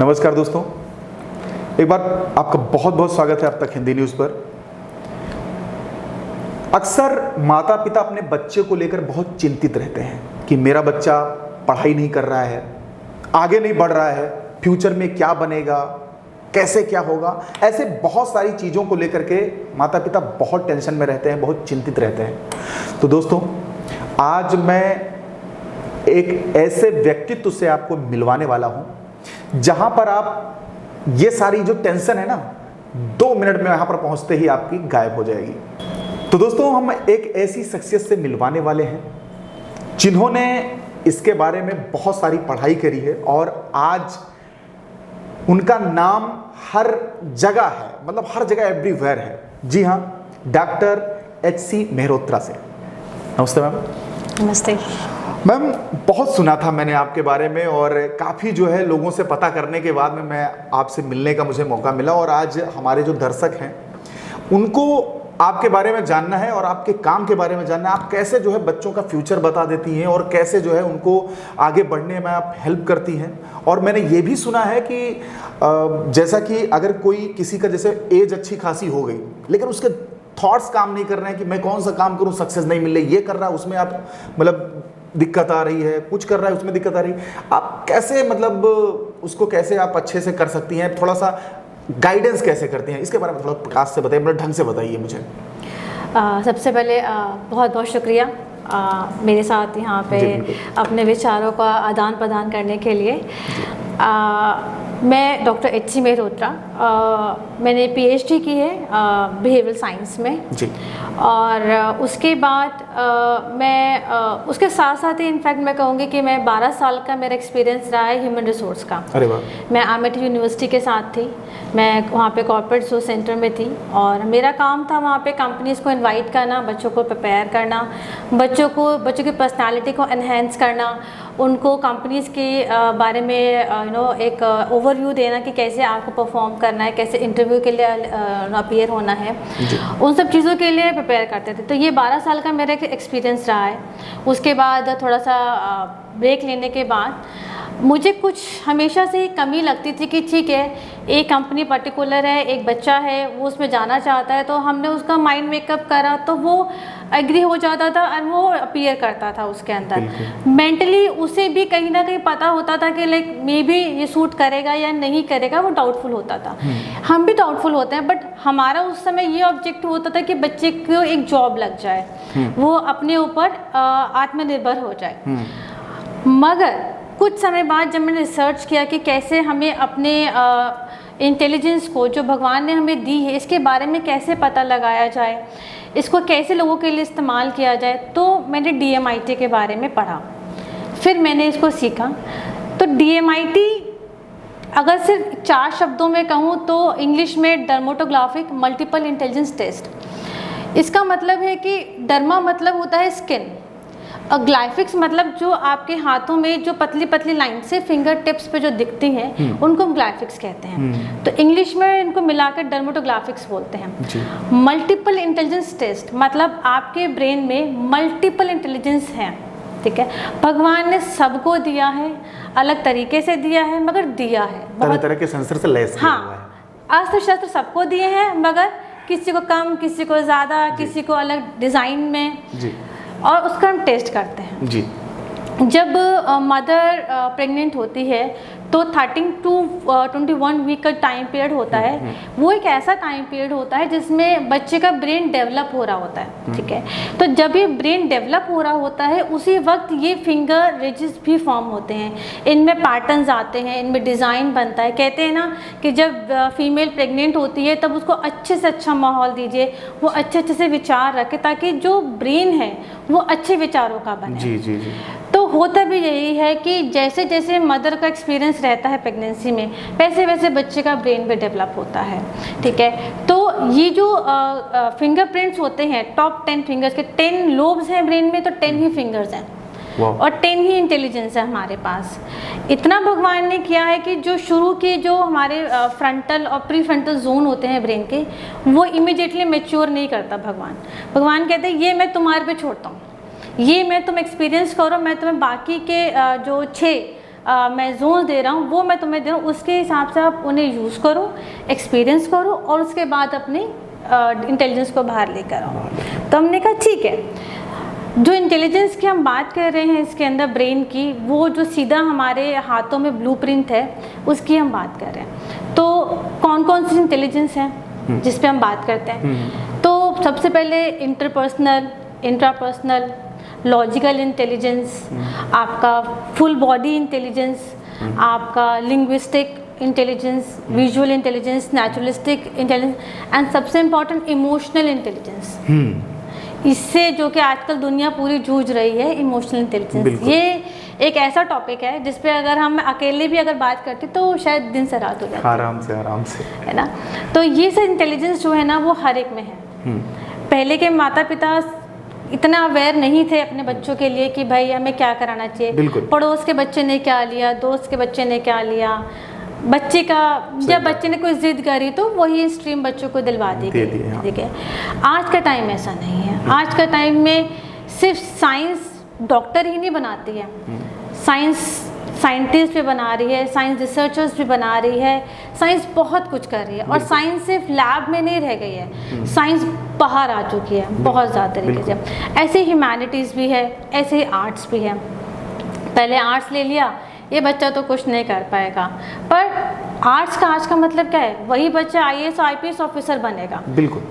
नमस्कार दोस्तों, एक बार आपका बहुत बहुत स्वागत है अब तक हिंदी न्यूज़ पर। अक्सर माता पिता अपने बच्चे को लेकर बहुत चिंतित रहते हैं कि मेरा बच्चा पढ़ाई नहीं कर रहा है, आगे नहीं बढ़ रहा है, फ्यूचर में क्या बनेगा, कैसे क्या होगा। ऐसे बहुत सारी चीज़ों को लेकर के माता पिता बहुत टेंशन में रहते हैं, बहुत चिंतित रहते हैं। तो दोस्तों, आज मैं एक ऐसे व्यक्तित्व से आपको मिलवाने वाला हूँ जहां पर आप ये सारी जो टेंशन है ना, 2 मिनट में यहां पर पहुंचते ही आपकी गायब हो जाएगी। तो दोस्तों, हम एक ऐसी शख्सियत से मिलवाने वाले हैं जिन्होंने इसके बारे में बहुत सारी पढ़ाई करी है और आज उनका नाम हर जगह है, मतलब हर जगह एवरीवेयर है। जी हाँ, डॉक्टर HC मेहरोत्रा से। नमस्ते मैम। नमस्ते मैम, बहुत सुना था मैंने आपके बारे में और काफ़ी जो है लोगों से पता करने के बाद में मैं आपसे मिलने का मुझे मौका मिला और आज हमारे जो दर्शक हैं उनको आपके बारे में जानना है और आपके काम के बारे में जानना है। आप कैसे जो है बच्चों का फ्यूचर बता देती हैं और कैसे जो है उनको आगे बढ़ने में आप हेल्प करती हैं। और मैंने ये भी सुना है कि जैसा कि अगर कोई किसी का जैसे एज अच्छी खासी हो गई लेकिन उसके थॉट्स काम नहीं कर रहे हैं कि मैं कौन सा काम करूं, सक्सेस नहीं मिल रही, ये कर रहा है उसमें आप मतलब दिक्कत आ रही है, कुछ कर रहा है उसमें दिक्कत आ रही है, आप कैसे मतलब उसको कैसे आप अच्छे से कर सकती हैं, थोड़ा सा गाइडेंस कैसे करती हैं, इसके बारे में थोड़ा प्रकाश से बताइए, मतलब ढंग से बताइए मुझे। सबसे पहले बहुत बहुत शुक्रिया मेरे साथ यहाँ पे अपने विचारों का आदान प्रदान करने के लिए। मैं डॉक्टर HC मेहरोत्रा, मैंने PhD की है बिहेवियरल साइंस में जी। और उसके बाद मैं उसके साथ साथ ही इनफैक्ट मैं कहूँगी कि मैं 12 साल का मेरा एक्सपीरियंस रहा है ह्यूमन रिसोर्स का। अरे वाह। मैं अमेठी यूनिवर्सिटी के साथ थी, मैं वहाँ पे कॉर्पोरेट रिसोर्स सेंटर में थी और मेरा काम था वहाँ पे कंपनीज़ को इनवाइट करना, बच्चों को प्रिपेयर करना, बच्चों की पर्सनालिटी को एनहेंस करना, उनको कंपनीज़ के बारे में एक ओवरव्यू देना कि कैसे आपको परफॉर्म करना है, कैसे इंटरव्यू के लिए अपीयर होना है, उन सब चीज़ों के लिए प्रिपेयर करते थे। तो ये 12 साल का मेरा एक्सपीरियंस रहा है। उसके बाद थोड़ा सा ब्रेक लेने के बाद मुझे कुछ हमेशा से कमी लगती थी कि ठीक है, एक कंपनी पर्टिकुलर है, एक बच्चा है, वो उसमें जाना चाहता है, तो हमने उसका माइंड मेकअप करा तो वो एग्री हो जाता था और वो अपीयर करता था उसके अंदर। मेंटली उसे भी कहीं ना कहीं पता होता था कि लाइक मे बी ये सूट करेगा या नहीं करेगा, वो डाउटफुल होता था। हम भी डाउटफुल होते हैं, बट हमारा उस समय ये ऑब्जेक्टिव होता था कि बच्चे को एक जॉब लग जाए, वो अपने ऊपर आत्मनिर्भर हो जाए। मगर कुछ समय बाद जब मैंने रिसर्च किया कि कैसे हमें अपने इंटेलिजेंस को जो भगवान ने हमें दी है इसके बारे में कैसे पता लगाया जाए, इसको कैसे लोगों के लिए इस्तेमाल किया जाए, तो मैंने DMIT के बारे में पढ़ा, फिर मैंने इसको सीखा। तो DMIT अगर सिर्फ 4 शब्दों में कहूँ तो इंग्लिश में डर्मेटोग्राफिक मल्टीपल इंटेलिजेंस टेस्ट। इसका मतलब है कि डर्मा मतलब होता है स्किन और ग्लाइफिक्स मतलब जो आपके हाथों में जो पतली पतली लाइन से फिंगर टिप्स पे जो दिखती हैं उनको हम ग्लाइफिक्स कहते हैं। तो इंग्लिश में इनको मिलाकर डर्मेटोग्राफिक्स बोलते हैं। मल्टीपल इंटेलिजेंस टेस्ट मतलब आपके ब्रेन में मल्टीपल इंटेलिजेंस है, ठीक है। भगवान ने सबको दिया है, अलग तरीके से दिया है, मगर दिया है बहुत तरह के सेंसर से लैस किया हुआ है। अस्त्र शस्त्र सबको दिए हैं, मगर किसी को कम, किसी को ज़्यादा, किसी को अलग डिज़ाइन में जी। और उसका हम टेस्ट करते हैं जी। जब मदर प्रेग्नेंट होती है तो 13 to 21 वीक का टाइम पीरियड होता है। वो एक ऐसा टाइम पीरियड होता है जिसमें बच्चे का ब्रेन डेवलप हो रहा होता है, ठीक है। तो जब ये ब्रेन डेवलप हो रहा होता है उसी वक्त ये फिंगर रिजेस भी फॉर्म होते हैं, इनमें पैटर्न्स आते हैं, इनमें डिज़ाइन बनता है। कहते हैं ना कि जब फीमेल प्रेग्नेंट होती है तब उसको अच्छे से अच्छा माहौल दीजिए, वो अच्छे से विचार रखे ताकि जो ब्रेन है वो अच्छे विचारों का बने। जी जी जी। तो होता भी यही है कि जैसे जैसे मदर का एक्सपीरियंस रहता है प्रेगनेंसी में, वैसे वैसे बच्चे का ब्रेन भी डेवलप होता है, ठीक है। तो ये जो फिंगरप्रिंट्स होते हैं, टॉप 10 फिंगर्स के 10 लोब्स हैं ब्रेन में, तो 10 ही फिंगर्स हैं और 10 ही इंटेलिजेंस है हमारे पास। इतना भगवान ने किया है कि जो शुरू के जो हमारे फ्रंटल और प्री फ्रंटल जोन होते हैं ब्रेन के, वो इमिडिएटली मैच्योर नहीं करता। भगवान कहते हैं ये मैं तुम्हारे पे छोड़ता हूँ, ये मैं तुम एक्सपीरियंस करो, मैं तुम्हें बाकी के जो 6 मैं जोन दे रहा हूँ वो मैं तुम्हें दे रहा हूँ, उसके हिसाब से आप उन्हें यूज़ करो, एक्सपीरियंस करो और उसके बाद अपनी इंटेलिजेंस को बाहर लेकर आओ। तो हमने कहा ठीक है, जो इंटेलिजेंस की हम बात कर रहे हैं इसके अंदर ब्रेन की, वो जो सीधा हमारे हाथों में ब्लूप्रिंट है उसकी हम बात कर रहे हैं। तो कौन कौन सी इंटेलिजेंस है जिस पे हम बात करते हैं? तो सबसे पहले इंटरपर्सनल, इंट्रापर्सनल, लॉजिकल इंटेलिजेंस, आपका फुल बॉडी इंटेलिजेंस, आपका linguistic intelligence, visual intelligence, naturalistic intelligence and सबसे इम्पॉर्टेंट इमोशनल इंटेलिजेंस। इससे जो कि आजकल दुनिया पूरी जूझ रही है, इमोशनल इंटेलिजेंस। ये एक ऐसा टॉपिक है जिस पे अगर हम अकेले भी अगर बात करते तो शायद दिन से रात हो जाती, आराम से है ना। तो ये सब इंटेलिजेंस जो है ना वो हर एक में है। पहले के माता पिता इतना अवेयर नहीं थे अपने बच्चों के लिए कि भाई हमें क्या कराना चाहिए, पड़ोस के बच्चे ने क्या लिया, दोस्त के बच्चे ने क्या लिया, बच्चे का जब बच्चे ने कोई जिद करी तो वही स्ट्रीम बच्चों को दिलवा दी गई। ठीक है, आज का टाइम ऐसा नहीं है। आज का टाइम में सिर्फ साइंस डॉक्टर ही नहीं बनाती है, साइंस साइंटिस्ट भी बना रही है, साइंस रिसर्चर्स भी बना रही है, साइंस बहुत कुछ कर रही है। और साइंस सिर्फ लैब में नहीं रह गई है, साइंस बाहर आ चुकी है बहुत ज़्यादा तरीके से। ऐसे ह्यूमैनिटीज़ भी है, ऐसे ही आर्ट्स भी है। पहले आर्ट्स ले लिया, ये बच्चा तो कुछ नहीं कर पाएगा, पर आर्ट्स का आज का मतलब क्या है? वही बच्चा IAS IPS ऑफिसर बनेगा। बिल्कुल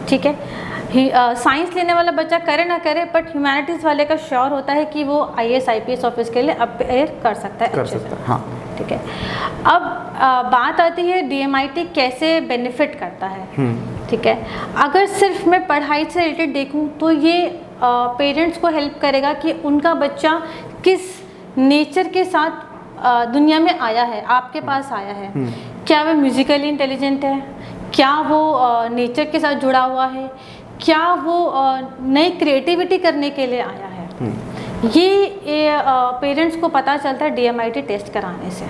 ठीक है। साइंस लेने वाला बच्चा करे ना करे, बट ह्यूमैनिटीज़ वाले का श्योर होता है कि वो IAS IPS ऑफिस के लिए अपेयर कर सकता है, अच्छे से। हाँ। ठीक है। अब बात आती है DMIT कैसे बेनिफिट करता है। ठीक है, अगर सिर्फ मैं पढ़ाई से रिलेटेड देखूं तो ये पेरेंट्स को हेल्प करेगा कि उनका बच्चा किस नेचर के साथ दुनिया में आया है, आपके पास आया है। क्या वो म्यूजिकली इंटेलिजेंट है, क्या वो नेचर के साथ जुड़ा हुआ है, क्या वो नई क्रिएटिविटी करने के लिए आया है। ये पेरेंट्स को पता चलता है DMIT टेस्ट कराने से।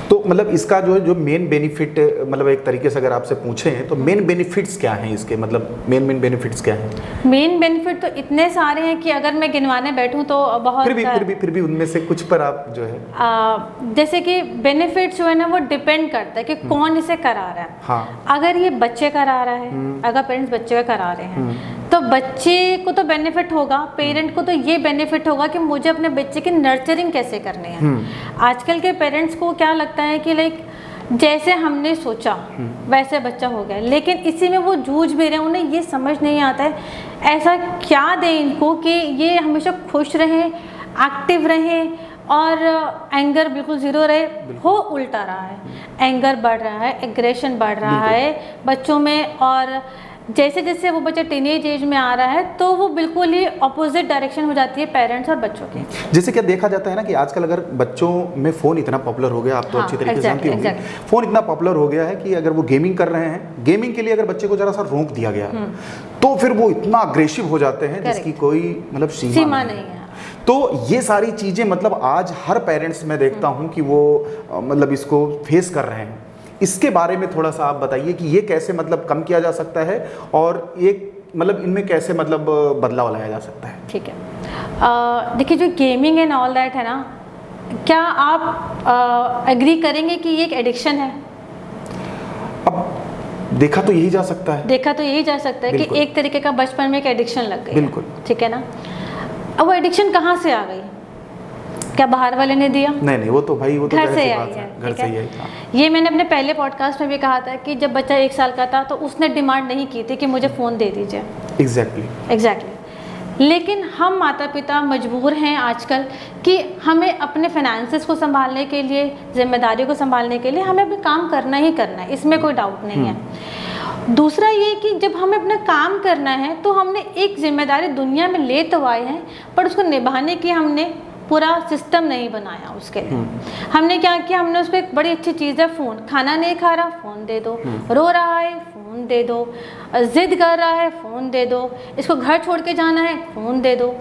तो मतलब इसका जो मेन बेनिफिट, मतलब एक तरीके से अगर आपसे पूछें तो मेन बेनिफिट्स क्या हैं इसके, मतलब मेन बेनिफिट्स क्या हैं? मेन बेनिफिट तो इतने सारे हैं कि अगर मैं गिनवाने बैठूं तो बहुत। फिर भी उनमें से कुछ पर आप जो है जैसे कि बेनिफिट जो है ना वो डिपेंड करता है कि कौन इसे करा रहा है। हाँ। अगर ये बच्चे करा रहा है, अगर पेरेंट्स बच्चे का करा रहे हैं तो बच्चे को तो बेनिफिट होगा, पेरेंट को तो ये बेनिफिट होगा कि मुझे अपने बच्चे की नर्चरिंग कैसे करनी है। आजकल के पेरेंट्स को क्या लगता है कि लाइक जैसे हमने सोचा वैसे बच्चा हो गया, लेकिन इसी में वो जूझ भी रहे हैं। उन्हें ये समझ नहीं आता है ऐसा क्या दें इनको कि ये हमेशा खुश रहें, एक्टिव रहें और एंगर बिल्कुल ज़ीरो रहे। हो उल्टा रहा है, एंगर बढ़ रहा है, एग्रेशन बढ़ रहा है बच्चों में। और जैसे जैसे वो बच्चा टीनेज एज में आ रहा है तो वो बिल्कुल ही ऑपोजिट डायरेक्शन हो जाती है पेरेंट्स और बच्चों की। जैसे क्या देखा जाता है ना कि आजकल अगर बच्चों में फ़ोन इतना पॉपुलर हो गया, आप तो अच्छी तरीके से जानती होंगी, फ़ोन इतना पॉपुलर हो गया है कि अगर वो गेमिंग कर रहे हैं, गेमिंग के लिए अगर बच्चे को जरा सा रोक दिया गया तो फिर वो इतना अग्रेसिव हो जाते हैं जिसकी कोई मतलब सीमा नहीं है। तो ये सारी चीज़ें मतलब आज हर पेरेंट्स में देखता हूँ कि वो मतलब इसको फेस कर रहे हैं। इसके बारे में थोड़ा सा आप बताइए कि ये कैसे मतलब कम किया जा सकता है और एक मतलब इनमें कैसे मतलब बदलाव लाया जा सकता है। ठीक है, देखिए जो गेमिंग एंड ऑल दैट है ना, क्या आप एग्री करेंगे कि ये एक एडिक्शन है? अब देखा तो यही जा सकता है, कि एक तरीके का बचपन में एक एडिक्शन लग गई। बिल्कुल ठीक है ना। अब वो एडिक्शन कहाँ से आ गई? क्या बाहर वाले ने दिया? नहीं, वो तो भाई वो तो घर से आई है। घर से ही आई। ये मैंने अपने पहले पॉडकास्ट में भी कहा था कि जब बच्चा 1 साल का था तो उसने डिमांड नहीं की थी कि मुझे फ़ोन दे दीजिए। एग्जैक्टली। लेकिन हम माता पिता मजबूर हैं आजकल कि हमें अपने फाइनेंसेस को संभालने के लिए, जिम्मेदारियों को संभालने के लिए हमें अपना काम करना ही करना है, इसमें कोई डाउट नहीं है। दूसरा ये कि जब हमें अपना काम करना है तो हमने एक जिम्मेदारी दुनिया में ले तो आए हैं, पर उसको निभाने की हमने पूरा सिस्टम नहीं बनाया उसके लिए। हमने क्या किया, हमने उसको एक बड़ी अच्छी चीज़ है फ़ोन, खाना नहीं खा रहा फ़ोन दे दो, रो रहा है फ़ोन दे दो, ज़िद कर रहा है फ़ोन दे दो, इसको घर छोड़ के जाना है फ़ोन दे दो।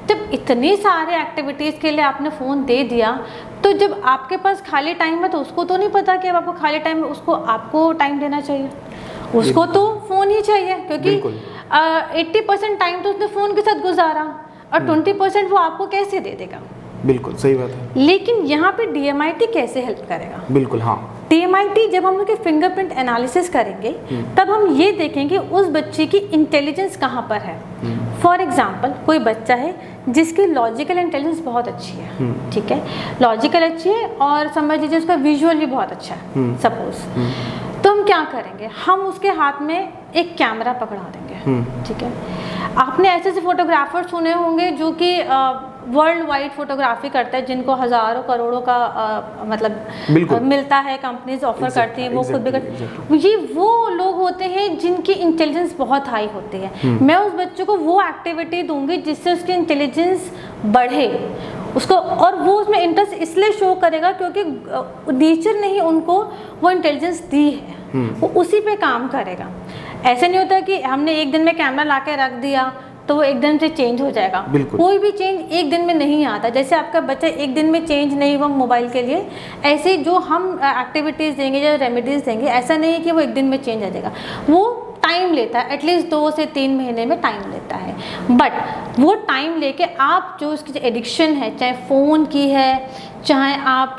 जब इतनी सारे एक्टिविटीज़ के लिए आपने फ़ोन दे दिया तो जब आपके पास खाली टाइम है तो उसको तो नहीं पता कि अब आपको खाली टाइम है, उसको आपको टाइम देना चाहिए, उसको तो फ़ोन ही चाहिए, क्योंकि 80% टाइम तो उसने फ़ोन के साथ गुजारा और 20% वो आपको कैसे दे देगा? बिल्कुल सही बात है। लेकिन यहाँ पे DMIT कैसे हेल्प करेगा? बिल्कुल हाँ। DMIT जब हम लोग के फिंगरप्रिंट एनालिसिस करेंगे तब हम ये देखेंगे उस बच्चे की इंटेलिजेंस कहाँ पर है। फॉर एग्जाम्पल कोई बच्चा है जिसकी लॉजिकल इंटेलिजेंस बहुत अच्छी है, ठीक है, लॉजिकल अच्छी है और समझ लीजिए उसका विजुअल भी बहुत अच्छा है सपोज, तो हम क्या करेंगे, हम उसके हाथ में एक कैमरा पकड़ा देंगे, ठीक है। आपने ऐसे ऐसे फोटोग्राफर सुने होंगे जो कि वर्ल्ड वाइड फोटोग्राफी करते हैं, जिनको हज़ारों करोड़ों का मतलब मिलता है, कंपनीज ऑफर करती हैं, वो खुद भी करते। ये वो लोग होते हैं जिनकी इंटेलिजेंस बहुत हाई होती है। मैं उस बच्चे को वो एक्टिविटी दूंगी जिससे उसकी इंटेलिजेंस बढ़े उसको, और वो उसमें इंटरेस्ट इसलिए शो करेगा क्योंकि नेचर ने ही उनको वो इंटेलिजेंस दी है, वो उसी पे काम करेगा। ऐसे नहीं होता कि हमने एक दिन में कैमरा ला के रख दिया तो वो एक दिन से चेंज हो जाएगा। कोई भी चेंज एक दिन में नहीं आता। जैसे आपका बच्चा एक दिन में चेंज नहीं हुआ मोबाइल के लिए, ऐसे जो हम एक्टिविटीज़ देंगे या रेमेडीज़ देंगे, ऐसा नहीं है कि वो एक दिन में चेंज आ जाएगा। वो टाइम लेता है, एटलीस्ट 2 से 3 महीने में टाइम लेता है। बट वो टाइम लेके आप जो उसकी एडिक्शन है, चाहे फ़ोन की है, चाहे आप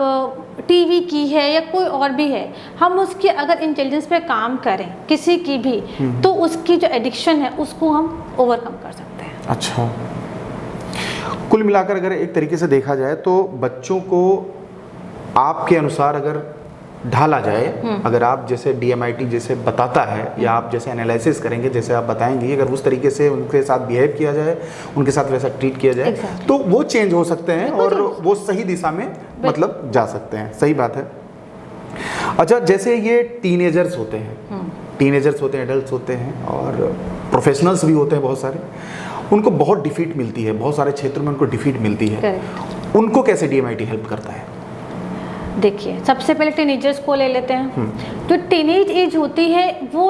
टीवी की है या कोई और भी है, हम उसकी अगर इंटेलिजेंस पे काम करें किसी की भी, तो उसकी जो एडिक्शन है उसको हम ओवरकम कर सकते हैं। अच्छा, कुल मिलाकर अगर एक तरीके से देखा जाए तो बच्चों को आपके अनुसार अगर ढाला जाए, अगर आप जैसे DMIT जैसे बताता है या आप जैसे एनालिसिस करेंगे, जैसे आप बताएंगे, अगर उस तरीके से उनके साथ बिहेव किया जाए, उनके साथ वैसा ट्रीट किया जाए, तो वो चेंज हो सकते हैं और वो सही दिशा में मतलब जा सकते हैं। सही बात है। अच्छा, जैसे ये टीनेजर्स होते हैं, एडल्ट होते हैं और प्रोफेशनल्स भी होते हैं बहुत सारे, उनको बहुत डिफीट मिलती है, बहुत सारे क्षेत्रों में उनको डिफीट मिलती है। उनको कैसे DMIT हेल्प करता है? देखिए, सबसे पहले टीनेजर्स को ले लेते हैं। जो टीनेज एज होती है वो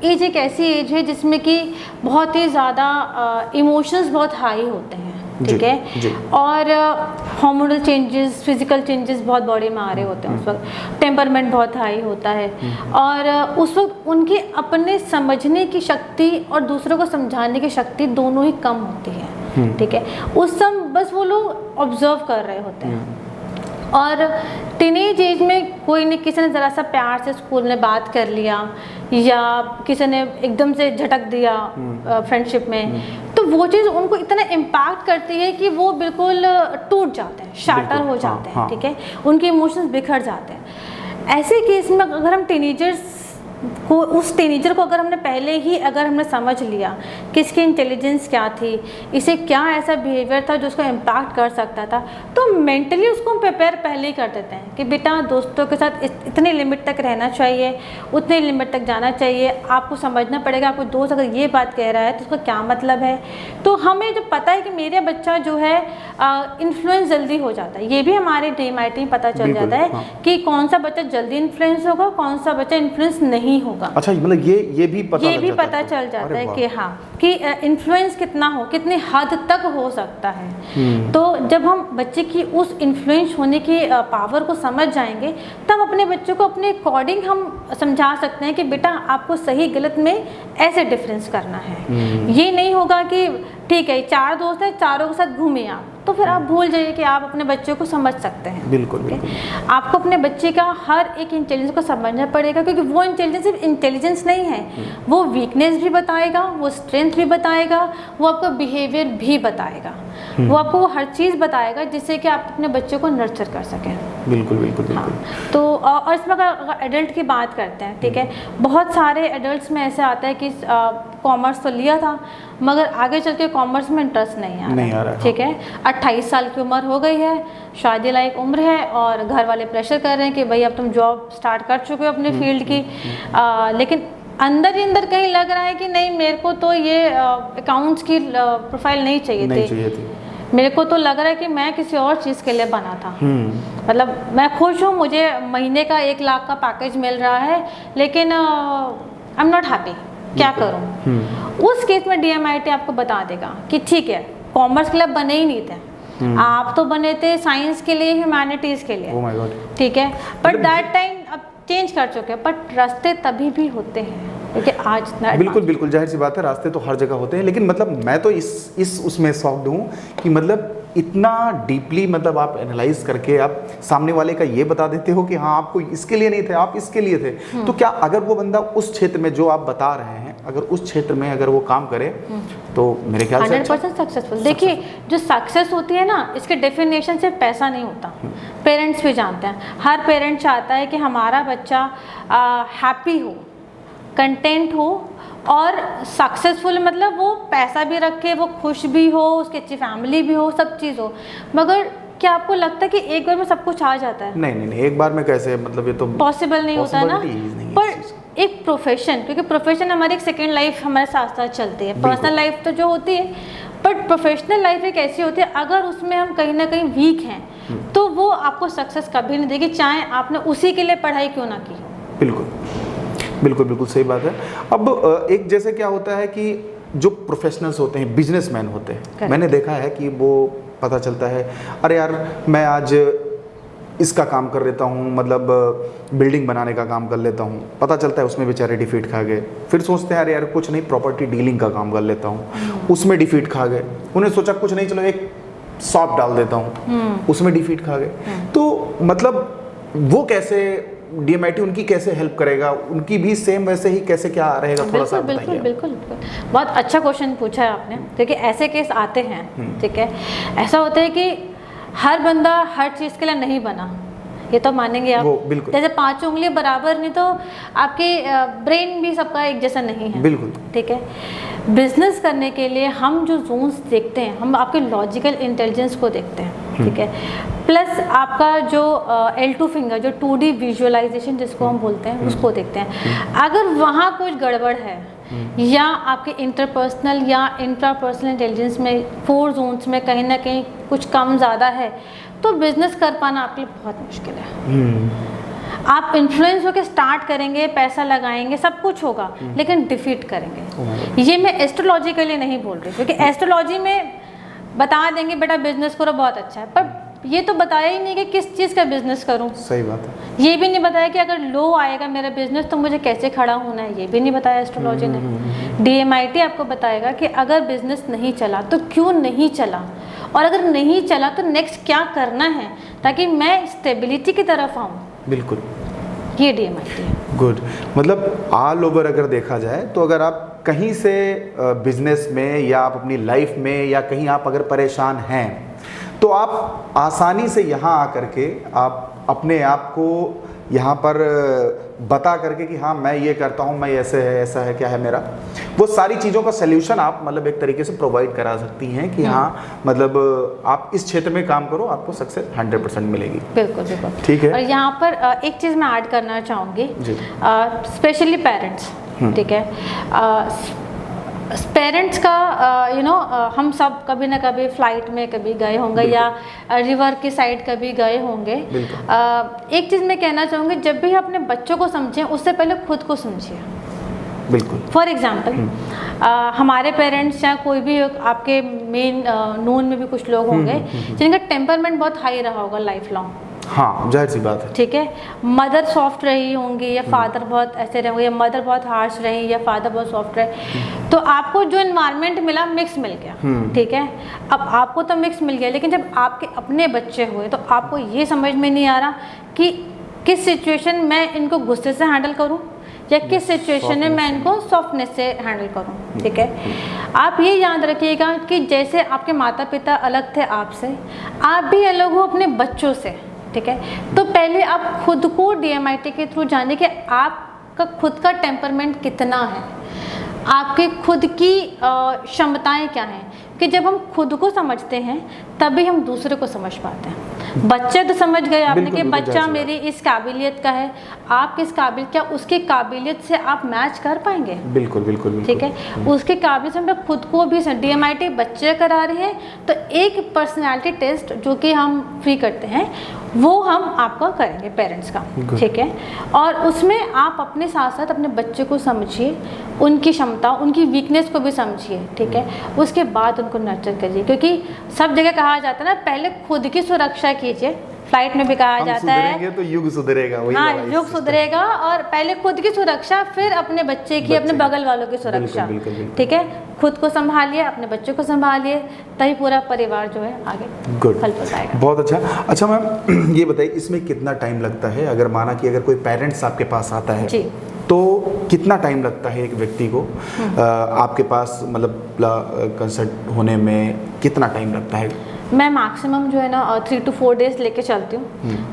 एज एक ऐसी एज है जिसमें कि बहुत ही ज़्यादा इमोशंस बहुत हाई होते हैं, ठीक है, और हार्मोनल चेंजेस, फिजिकल चेंजेस बहुत बॉडी में आ रहे होते हैं उस वक्त, टेम्परमेंट बहुत हाई होता है और उस वक्त उनकी अपने समझने की शक्ति और दूसरों को समझाने की शक्ति दोनों ही कम होती है, ठीक है। उस समय बस वो लोग ऑब्जर्व कर रहे होते हैं और टीनेज एज में कोई ने किसी ने ज़रा सा प्यार से स्कूल में बात कर लिया या किसी ने एकदम से झटक दिया फ्रेंडशिप में, तो वो चीज़ उनको इतना इम्पैक्ट करती है कि वो बिल्कुल टूट जाते हैं, शाटर हो जाते हैं, ठीक है, उनके इमोशंस बिखर जाते हैं। ऐसे केस में अगर हम उस टीनेजर को अगर हमने पहले ही अगर हमने समझ लिया कि इसकी इंटेलिजेंस क्या थी, इसे क्या ऐसा बिहेवियर था जो उसको इम्पैक्ट कर सकता था, तो मेंटली उसको हम प्रिपेयर पहले ही कर देते हैं कि बेटा दोस्तों के साथ इतने लिमिट तक रहना चाहिए, उतने लिमिट तक जाना चाहिए, आपको समझना पड़ेगा आपको दोस्त अगर ये बात कह रहा है तो उसका क्या मतलब है। तो हमें जब पता है कि मेरा बच्चा जो है इन्फ्लुएंस जल्दी हो जाता है, ये भी हमारे DMIT में पता चल जाता है कि कौन सा बच्चा जल्दी इन्फ्लुएंस होगा, कौन सा बच्चा इन्फ्लुएंस नहीं होगा। अच्छा, मतलब ये भी पता चल जाता है कि हाँ कि इन्फ्लुएंस कितना हो, कितनी हद तक हो सकता है। तो जब हम बच्चे की उस इन्फ्लुएंस होने की पावर को समझ जाएंगे तब अपने बच्चों को अपने अकॉर्डिंग हम समझा सकते हैं कि बेटा आपको सही गलत में ऐसे डिफरेंस करना है। ये नहीं होगा कि ठीक है 4 दोस्त हैं, चारों के साथ घूमे आप, तो फिर आप भूल जाइए कि आप अपने बच्चे को समझ सकते हैं। बिल्कुल। आपको अपने बच्चे का हर एक इंटेलिजेंस को समझना पड़ेगा, क्योंकि वो इंटेलिजेंस सिर्फ इंटेलिजेंस नहीं है, वो वीकनेस भी बताएगा, वो स्ट्रेंथ भी बताएगा, वो आपका बिहेवियर भी बताएगा, वो आपको हर चीज़ बताएगा जिससे कि आप अपने बच्चे को नर्चर कर सकें। बिल्कुल। हाँ, तो और इसमें अगर एडल्ट की बात करते हैं, ठीक है, बहुत सारे एडल्ट्स में ऐसे आता है कि कॉमर्स तो लिया था मगर आगे चल के कॉमर्स में इंटरेस्ट नहीं आ रहा है, ठीक है, 28 साल की उम्र हो गई है, शादी लायक उम्र है और घर वाले प्रेशर कर रहे हैं कि भाई अब तुम जॉब स्टार्ट कर चुके हो अपने फील्ड की, लेकिन अंदर ही अंदर कहीं लग रहा है कि नहीं मेरे को तो ये अकाउंट्स की प्रोफाइल नहीं चाहिए थी। मेरे को तो लग रहा है कि मैं किसी और चीज़ के लिए बना था। मतलब मैं खुश हूँ, मुझे महीने का 1 लाख का पैकेज मिल रहा है, लेकिन आई एम नॉट हैप्पी, क्या करूँ। उस केस में DMIT आपको बता देगा कि ठीक है कॉमर्स के लिए बने ही नहीं थे, आप तो बने थे साइंस के लिए, ह्यूमैनिटीज़ के लिए, ओह माय गॉड, ठीक है, बट दैट टाइम अब चेंज कर चुके हैं, बट रास्ते तभी भी होते हैं क्योंकि आज बिल्कुल जाहिर सी बात है, रास्ते तो हर जगह होते हैं, लेकिन मतलब मैं तो इस उसमें शॉक्ड हूँ कि मतलब इतना डीपली मतलब आप एनालाइज करके आप सामने वाले का ये बता देते हो कि हाँ आपको इसके लिए नहीं थे, आप इसके लिए थे। तो क्या अगर वो बंदा उस क्षेत्र में जो आप बता रहे हैं, अगर उस क्षेत्र में अगर वो काम करे तो मेरे ख्याल से 100% सक्सेसफुल। देखिए जो सक्सेस होती है ना, इसके डेफिनेशन सिर्फ पैसा नहीं होता, पेरेंट्स भी जानते हैं। हर पेरेंट चाहता है कि हमारा बच्चा हैप्पी हो, कंटेंट हो और सक्सेसफुल, मतलब वो पैसा भी रखे, वो खुश भी हो, उसकी अच्छी फैमिली भी हो, सब चीज़ हो। मगर क्या आपको लगता है कि एक बार में सब कुछ आ जाता है? नहीं, एक बार में कैसे, मतलब ये तो पॉसिबल नहीं होता है ना। पर एक प्रोफेशन, क्योंकि प्रोफेशन हमारी एक सेकेंड लाइफ हमारे साथ साथ चलती है, पर्सनल लाइफ तो जो होती है, बट प्रोफेशनल लाइफ एक ऐसी होती है अगर उसमें हम कहीं ना कहीं वीक हैं तो वो आपको सक्सेस कभी नहीं देगी, चाहे आपने उसी के लिए पढ़ाई क्यों ना की। बिल्कुल सही बात है। अब एक जैसे क्या होता है कि जो प्रोफेशनल्स होते हैं, बिजनेसमैन होते हैं, मैंने देखा है कि वो पता चलता है अरे यार मैं आज इसका काम कर लेता हूँ, मतलब बिल्डिंग बनाने का काम कर लेता हूँ, पता चलता है उसमें बेचारे डिफीट खा गए। फिर सोचते हैं अरे यार कुछ नहीं, प्रॉपर्टी डीलिंग का काम कर लेता हूँ, उसमें डिफीट खा गए। उन्हें सोचा कुछ नहीं, चलो एक शॉप डाल देता हूँ, उसमें डिफीट खा गए। तो मतलब वो कैसे DMIT उनकी कैसे हेल्प करेगा, उनकी भी सेम वैसे ही कैसे क्या रहेगा, थोड़ा सा बताइए। बिल्कुल बहुत अच्छा क्वेश्चन पूछा है आपने। देखिए ऐसे केस आते हैं, ठीक है, ऐसा होता है कि हर बंदा हर चीज़ के लिए नहीं बना, ये तो मानेंगे आप। जैसे 5 उंगलियां बराबर नहीं तो आपके ब्रेन भी सबका एक जैसा नहीं है। बिल्कुल ठीक है। बिजनेस करने के लिए हम जो जोन्स देखते हैं, हम आपके लॉजिकल इंटेलिजेंस को देखते हैं, ठीक है, प्लस आपका जो L2 फिंगर, जो 2D विजुअलाइजेशन जिसको हम बोलते हैं, उसको देखते हैं। अगर वहाँ कुछ गड़बड़ है या आपके इंटरपर्सनल या इंट्रापर्सनल इंटेलिजेंस में 4 जोन्स में कहीं ना कहीं कुछ कम ज़्यादा है तो बिजनेस कर पाना आपके लिए बहुत मुश्किल है। आप इन्फ्लुएंस होकर स्टार्ट करेंगे, पैसा लगाएंगे, सब कुछ होगा, लेकिन डिफीट करेंगे। ये मैं एस्ट्रोलॉजी के लिए नहीं बोल रही, क्योंकि एस्ट्रोलॉजी में बता देंगे बेटा बिजनेस करो बहुत अच्छा है, पर ये तो बताया ही नहीं कि किस चीज़ का बिजनेस करूं। सही बात है। ये भी नहीं बताया कि अगर लो आएगा मेरा बिजनेस तो मुझे कैसे खड़ा होना है, ये भी नहीं बताया एस्ट्रोलॉजी ने। DMIT आपको बताएगा कि अगर बिजनेस नहीं चला तो क्यों नहीं चला, और अगर नहीं चला तो नेक्स्ट क्या करना है ताकि मैं स्टेबिलिटी की तरफ आऊँ। बिल्कुल, ये DMIT है। गुड। मतलब ऑल ओवर अगर देखा जाए तो अगर आप कहीं से बिजनेस में या आप अपनी लाइफ में या कहीं आप अगर परेशान हैं तो आप आसानी से यहाँ आकर के आप अपने आप को यहाँ पर बता करके कि हाँ मैं ये करता हूँ, मैं ऐसे है, ऐसा है, क्या है मेरा, वो सारी चीज़ों का सल्यूशन आप मतलब एक तरीके से प्रोवाइड करा सकती हैं कि हाँ मतलब आप इस क्षेत्र में काम करो, आपको सक्सेस 100% मिलेगी। बिल्कुल। ठीक है। और यहाँ पर एक चीज़ मैं ऐड करना चाहूँगी, स्पेशली पेरेंट्स, ठीक है, पेरेंट्स का हम सब कभी ना कभी फ्लाइट में कभी गए होंगे या रिवर की साइड कभी गए होंगे। एक चीज़ मैं कहना चाहूँगी, जब भी अपने बच्चों को समझें उससे पहले खुद को समझिए। बिल्कुल। फॉर एग्जाम्पल हमारे पेरेंट्स या कोई भी आपके मेन नून में भी कुछ लोग होंगे जिनका टेम्परमेंट बहुत हाई रहा होगा लाइफ लॉन्ग। हाँ, जाहिर सी बात है। ठीक है, मदर सॉफ्ट रही होंगी या फादर बहुत ऐसे रहे होंगे, या मदर बहुत हार्श रही या फादर बहुत सॉफ्ट रहे, तो आपको जो एनवायरनमेंट मिला मिक्स मिल गया। ठीक है, अब आपको तो मिक्स मिल गया, लेकिन जब आपके अपने बच्चे हुए तो आपको ये समझ में नहीं आ रहा कि किस सिचुएशन में इनको गुस्से से हैंडल करूँ या किस सिचुएशन में मैं इनको सॉफ्टनेस से हैंडल करूँ। ठीक है, आप ये याद रखिएगा कि जैसे आपके माता पिता अलग थे आपसे, आप भी अलग हो अपने बच्चों से। ठीक है, तो पहले आप खुद को DMIT के थ्रू जाने कि आपका खुद का टेम्परमेंट कितना है, आपके खुद की क्षमताएं क्या हैं, कि जब हम खुद को समझते हैं तभी हम दूसरे को समझ पाते हैं। बच्चे तो समझ गए आपने कि बच्चा मेरी इस काबिलियत का है, आप किस काबिल, क्या उसकी काबिलियत से आप मैच कर पाएंगे? बिल्कुल। ठीक है, उसके काबिलियत से हम खुद को भी DMIT बच्चे करा रहे हैं, तो एक पर्सनालिटी टेस्ट जो कि हम फ्री करते हैं वो हम आपका करेंगे पेरेंट्स का। ठीक है, और उसमें आप अपने साथ साथ अपने बच्चे को समझिए, उनकी क्षमता, उनकी वीकनेस को भी समझिए। ठीक है, उसके बाद उनको नर्चर करिए, क्योंकि सब जगह कहा जाता है ना, पहले खुद की सुरक्षा कीजिए फ्लाइट में भी कहा हम जाता है। सुधरेंगे तो युग सुधरेगा, वही हाँ, वाला युग system। सुधरेगा, और पहले खुद की सुरक्षा, फिर अपने बच्चे की, अपने बगल वालों की सुरक्षा। बिल्कुल, बिल्कुल। ठीक है, खुद को संभालिए, अपने बच्चों को संभालिए, तभी पूरा परिवार जो है आगे गुड, फल फलाएगा। बहुत अच्छा। अच्छा मैम, ये बताइए इसमें कितना टाइम लगता है? अगर माना कि अगर कोई पेरेंट्स आपके पास आता है जी। तो कितना टाइम लगता है एक व्यक्ति को आपके पास मतलब कंसल्ट होने में कितना टाइम लगता है? मैं मैक्सिमम जो है ना 3 to 4 डेज लेके चलती हूँ।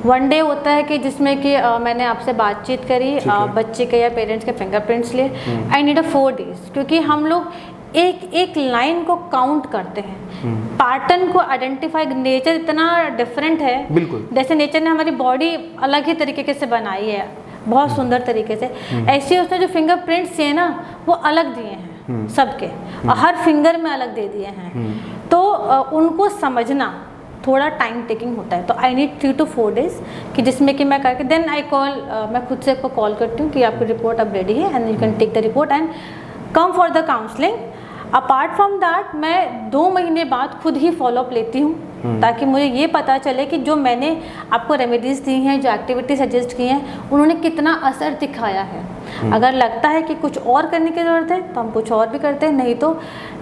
1 डे होता है कि जिसमें कि मैंने आपसे बातचीत करी, ठीक है। बच्चे के या पेरेंट्स के फिंगरप्रिंट्स लिए। आई नीड 4 डेज, क्योंकि हम लोग एक एक लाइन को काउंट करते हैं, पैटर्न को आइडेंटिफाई। नेचर इतना डिफरेंट है, बिल्कुल। जैसे नेचर ने हमारी बॉडी अलग ही तरीके से बनाई है, बहुत सुंदर तरीके से, ऐसे उसने जो फिंगरप्रिंट्स है ना वो अलग दिए हैं सबके, और हर फिंगर में अलग दे दिए हैं। तो उनको समझना थोड़ा टाइम टेकिंग होता है। तो आई नीड 3 to 4 डेज, कि जिसमें कि मैं करके देन आई कॉल, मैं खुद से आपको कॉल करती हूँ कि आपकी रिपोर्ट अब रेडी है and you can take the report and come for the counselling. Apart from that मैं 2 महीने बाद खुद ही फॉलोअप लेती हूँ, ताकि मुझे ये पता चले कि जो मैंने आपको रेमेडीज़ दी हैं, जो एक्टिविटी सजेस्ट की हैं, उन्होंने कितना असर दिखाया है। अगर लगता है कि कुछ और करने की ज़रूरत है तो हम कुछ और भी करते हैं, नहीं तो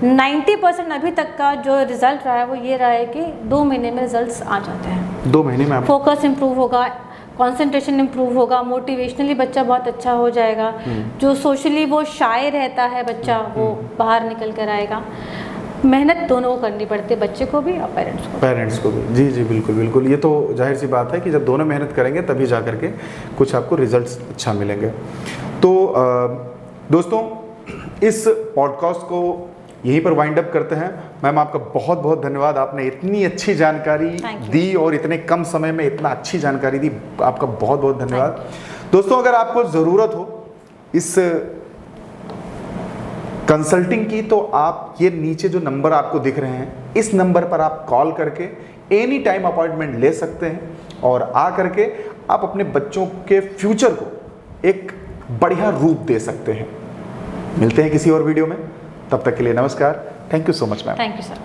90% अभी तक का जो रिज़ल्ट रहा है वो ये रहा है कि 2 महीने में रिजल्ट्स आ जाते हैं। 2 महीने में आप फोकस इंप्रूव होगा, कंसंट्रेशन इंप्रूव होगा, मोटिवेशनली बच्चा बहुत अच्छा हो जाएगा, जो सोशली वो शाय रहता है बच्चा वो बाहर निकल कर आएगा। मेहनत दोनों को करनी पड़ती है, बच्चे को भी और पेरेंट्स को भी। जी जी बिल्कुल बिल्कुल, ये तो जाहिर सी बात है कि जब दोनों मेहनत करेंगे तभी जा करके कुछ आपको रिजल्ट्स अच्छा मिलेंगे। तो दोस्तों, इस पॉडकास्ट को यहीं पर वाइंड अप करते हैं। मैम आपका बहुत बहुत धन्यवाद, आपने इतनी अच्छी जानकारी दी और इतने कम समय में इतना अच्छी जानकारी दी, आपका बहुत बहुत धन्यवाद। दोस्तों, अगर आपको ज़रूरत हो इस कंसल्टिंग की तो आप ये नीचे जो नंबर आपको दिख रहे हैं, इस नंबर पर आप कॉल करके एनी टाइम अपॉइंटमेंट ले सकते हैं और आ करके आप अपने बच्चों के फ्यूचर को एक बढ़िया रूप दे सकते हैं। मिलते हैं किसी और वीडियो में, तब तक के लिए नमस्कार। Thank you so much ma'am. Thank you sir.